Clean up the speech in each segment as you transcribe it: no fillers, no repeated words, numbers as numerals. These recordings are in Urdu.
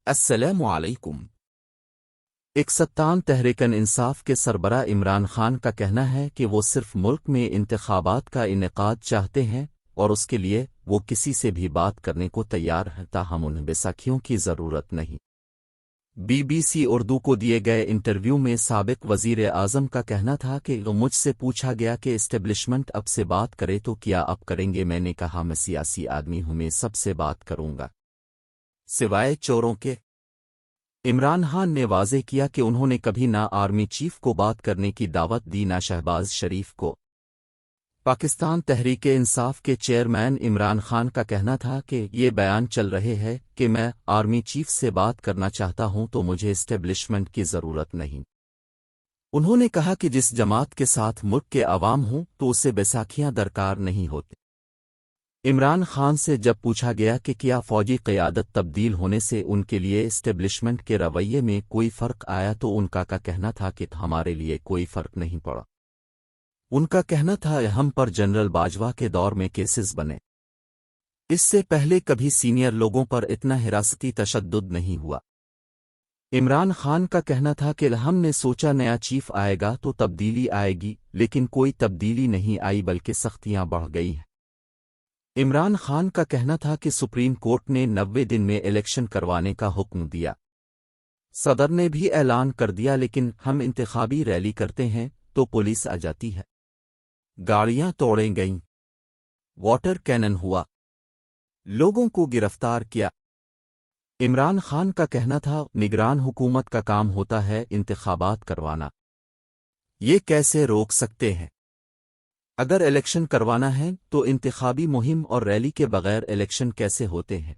السلام علیکم۔ ایک ستان تحریک انصاف کے سربراہ عمران خان کا کہنا ہے کہ وہ صرف ملک میں انتخابات کا انعقاد چاہتے ہیں اور اس کے لیے وہ کسی سے بھی بات کرنے کو تیار ہیں، تاہم انہیں بیساکھیوں کی ضرورت نہیں۔ بی بی سی اردو کو دیے گئے انٹرویو میں سابق وزیر اعظم کا کہنا تھا کہ مجھ سے پوچھا گیا کہ اسٹیبلشمنٹ اب سے بات کرے تو کیا اب کریں گے؟ میں نے کہا میں سیاسی آدمی ہوں، میں سب سے بات کروں گا سوائے چوروں کے۔ عمران خان نے واضح کیا کہ انہوں نے کبھی نہ آرمی چیف کو بات کرنے کی دعوت دی نہ شہباز شریف کو۔ پاکستان تحریک انصاف کے چیئرمین عمران خان کا کہنا تھا کہ یہ بیان چل رہے ہے کہ میں آرمی چیف سے بات کرنا چاہتا ہوں تو مجھے اسٹیبلشمنٹ کی ضرورت نہیں۔ انہوں نے کہا کہ جس جماعت کے ساتھ ملک کے عوام ہوں تو اسے بیساکھیاں درکار نہیں ہوتی۔ عمران خان سے جب پوچھا گیا کہ کیا فوجی قیادت تبدیل ہونے سے ان کے لیے اسٹیبلشمنٹ کے رویے میں کوئی فرق آیا تو ان کا کہنا تھا کہ ہمارے لیے کوئی فرق نہیں پڑا۔ ان کا کہنا تھا ہم پر جنرل باجوہ کے دور میں کیسز بنے، اس سے پہلے کبھی سینئر لوگوں پر اتنا حراستی تشدد نہیں ہوا۔ عمران خان کا کہنا تھا کہ ہم نے سوچا نیا چیف آئے گا تو تبدیلی آئے گی، لیکن کوئی تبدیلی نہیں آئی بلکہ سختیاں بڑھ گئی ہیں۔ عمران خان کا کہنا تھا کہ سپریم کورٹ نے 90 دن میں الیکشن کروانے کا حکم دیا، صدر نے بھی اعلان کر دیا، لیکن ہم انتخابی ریلی کرتے ہیں تو پولیس آ جاتی ہے، گاڑیاں توڑیں گئیں، واٹر کینن ہوا، لوگوں کو گرفتار کیا۔ عمران خان کا کہنا تھا نگران حکومت کا کام ہوتا ہے انتخابات کروانا، یہ کیسے روک سکتے ہیں؟ اگر الیکشن کروانا ہے تو انتخابی مہم اور ریلی کے بغیر الیکشن کیسے ہوتے ہیں؟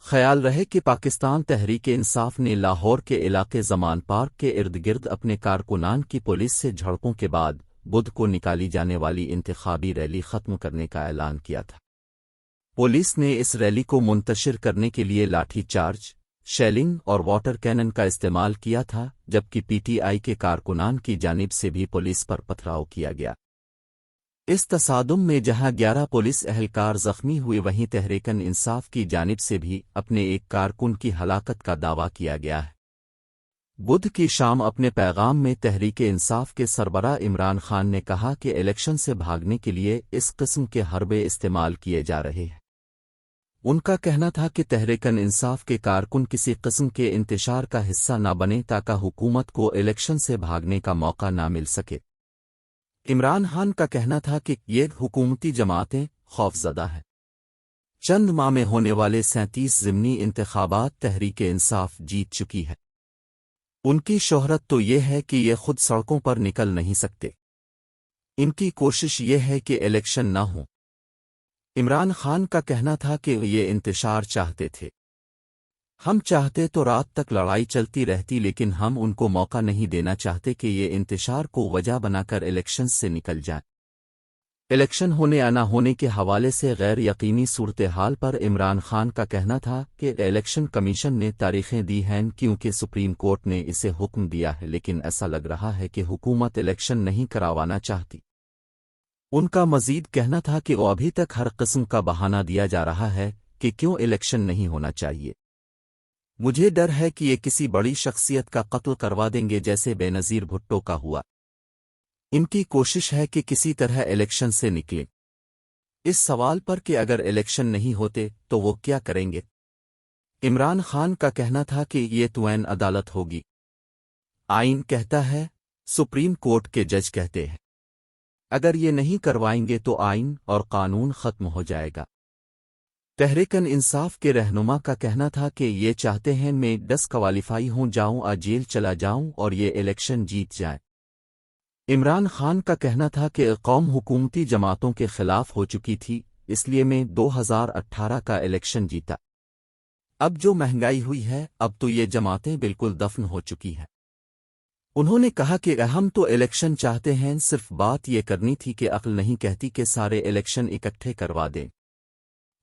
خیال رہے کہ پاکستان تحریک انصاف نے لاہور کے علاقے زمان پارک کے ارد گرد اپنے کارکنان کی پولیس سے جھڑپوں کے بعد بدھ کو نکالی جانے والی انتخابی ریلی ختم کرنے کا اعلان کیا تھا۔ پولیس نے اس ریلی کو منتشر کرنے کے لیے لاٹھی چارج، شیلنگ اور واٹر کینن کا استعمال کیا تھا، جبکہ پی ٹی آئی کے کارکنان کی جانب سے بھی پولیس پر پتھراؤ کیا گیا۔ اس تصادم میں جہاں 11 پولیس اہلکار زخمی ہوئے، وہیں تحریک انصاف کی جانب سے بھی اپنے ایک کارکن کی ہلاکت کا دعویٰ کیا گیا ہے۔ بدھ کی شام اپنے پیغام میں تحریک انصاف کے سربراہ عمران خان نے کہا کہ الیکشن سے بھاگنے کے لیے اس قسم کے حربے استعمال کیے جا رہے ہیں۔ ان کا کہنا تھا کہ تحریک انصاف کے کارکن کسی قسم کے انتشار کا حصہ نہ بنے تاکہ حکومت کو الیکشن سے بھاگنے کا موقع نہ مل سکے۔ عمران خان کا کہنا تھا کہ یہ حکومتی جماعتیں خوف زدہ ہیں۔ چند ماہ میں ہونے والے 37 ضمنی انتخابات تحریک انصاف جیت چکی ہے۔ ان کی شہرت تو یہ ہے کہ یہ خود سڑکوں پر نکل نہیں سکتے، ان کی کوشش یہ ہے کہ الیکشن نہ ہو۔ عمران خان کا کہنا تھا کہ یہ انتشار چاہتے تھے، ہم چاہتے تو رات تک لڑائی چلتی رہتی، لیکن ہم ان کو موقع نہیں دینا چاہتے کہ یہ انتشار کو وجہ بنا کر الیکشن سے نکل جائیں۔ الیکشن ہونے یا نہ ہونے کے حوالے سے غیر یقینی صورتحال پر عمران خان کا کہنا تھا کہ الیکشن کمیشن نے تاریخیں دی ہیں کیونکہ سپریم کورٹ نے اسے حکم دیا ہے، لیکن ایسا لگ رہا ہے کہ حکومت الیکشن نہیں کروانا چاہتی۔ ان کا مزید کہنا تھا کہ وہ ابھی تک ہر قسم کا بہانہ دیا جا رہا ہے کہ کیوں الیکشن نہیں ہونا چاہیے۔ مجھے ڈر ہے کہ یہ کسی بڑی شخصیت کا قتل کروا دیں گے جیسے بے نظیر بھٹو کا ہوا۔ ان کی کوشش ہے کہ کسی طرح الیکشن سے نکلیں۔ اس سوال پر کہ اگر الیکشن نہیں ہوتے تو وہ کیا کریں گے، عمران خان کا کہنا تھا کہ یہ تو عین عدالت ہوگی، آئین کہتا ہے، سپریم کورٹ کے جج کہتے ہیں، اگر یہ نہیں کروائیں گے تو آئین اور قانون ختم ہو جائے گا۔ تحریک انصاف کے رہنما کا کہنا تھا کہ یہ چاہتے ہیں میں ڈسکوالیفائی ہوں جاؤں، جیل چلا جاؤں اور یہ الیکشن جیت جائیں۔ عمران خان کا کہنا تھا کہ قوم حکومتی جماعتوں کے خلاف ہو چکی تھی، اس لیے میں 2018 کا الیکشن جیتا۔ اب جو مہنگائی ہوئی ہے اب تو یہ جماعتیں بالکل دفن ہو چکی ہیں۔ انہوں نے کہا کہ ہم تو الیکشن چاہتے ہیں، صرف بات یہ کرنی تھی کہ عقل نہیں کہتی کہ سارے الیکشن اکٹھے کروا دیں۔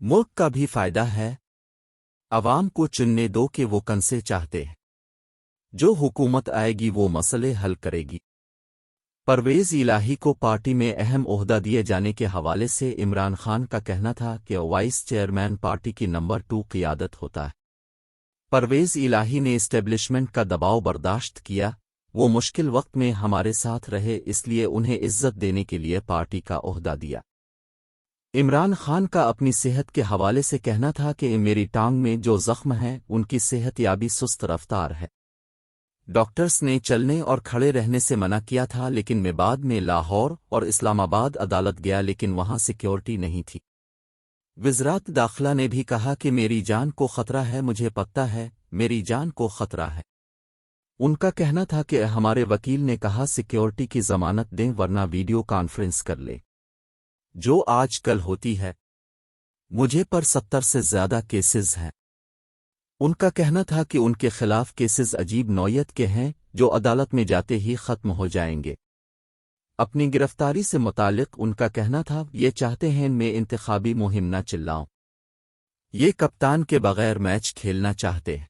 ملک کا بھی فائدہ ہے، عوام کو چننے دو کہ وہ کن سے چاہتے ہیں، جو حکومت آئے گی وہ مسئلے حل کرے گی۔ پرویز الہی کو پارٹی میں اہم عہدہ دیے جانے کے حوالے سے عمران خان کا کہنا تھا کہ وائس چیئرمین پارٹی کی نمبر 2 قیادت ہوتا ہے۔ پرویز الہی نے اسٹیبلشمنٹ کا دباؤ برداشت کیا، وہ مشکل وقت میں ہمارے ساتھ رہے، اس لیے انہیں عزت دینے کے لیے پارٹی کا عہدہ دیا۔ عمران خان کا اپنی صحت کے حوالے سے کہنا تھا کہ میری ٹانگ میں جو زخم ہے ان کی صحت یابی سست رفتار ہے۔ ڈاکٹرز نے چلنے اور کھڑے رہنے سے منع کیا تھا، لیکن میں بعد میں لاہور اور اسلام آباد عدالت گیا، لیکن وہاں سیکیورٹی نہیں تھی۔ وزارت داخلہ نے بھی کہا کہ میری جان کو خطرہ ہے، مجھے پتہ ہے میری جان کو خطرہ ہے۔ ان کا کہنا تھا کہ ہمارے وکیل نے کہا سیکیورٹی کی ضمانت دیں ورنہ ویڈیو کانفرنس کر لے، جو آج کل ہوتی ہے۔ مجھے پر 70 سے زیادہ کیسز ہیں۔ ان کا کہنا تھا کہ ان کے خلاف کیسز عجیب نوعیت کے ہیں جو عدالت میں جاتے ہی ختم ہو جائیں گے۔ اپنی گرفتاری سے متعلق ان کا کہنا تھا یہ چاہتے ہیں میں انتخابی مہم نہ چلاؤں، یہ کپتان کے بغیر میچ کھیلنا چاہتے ہیں۔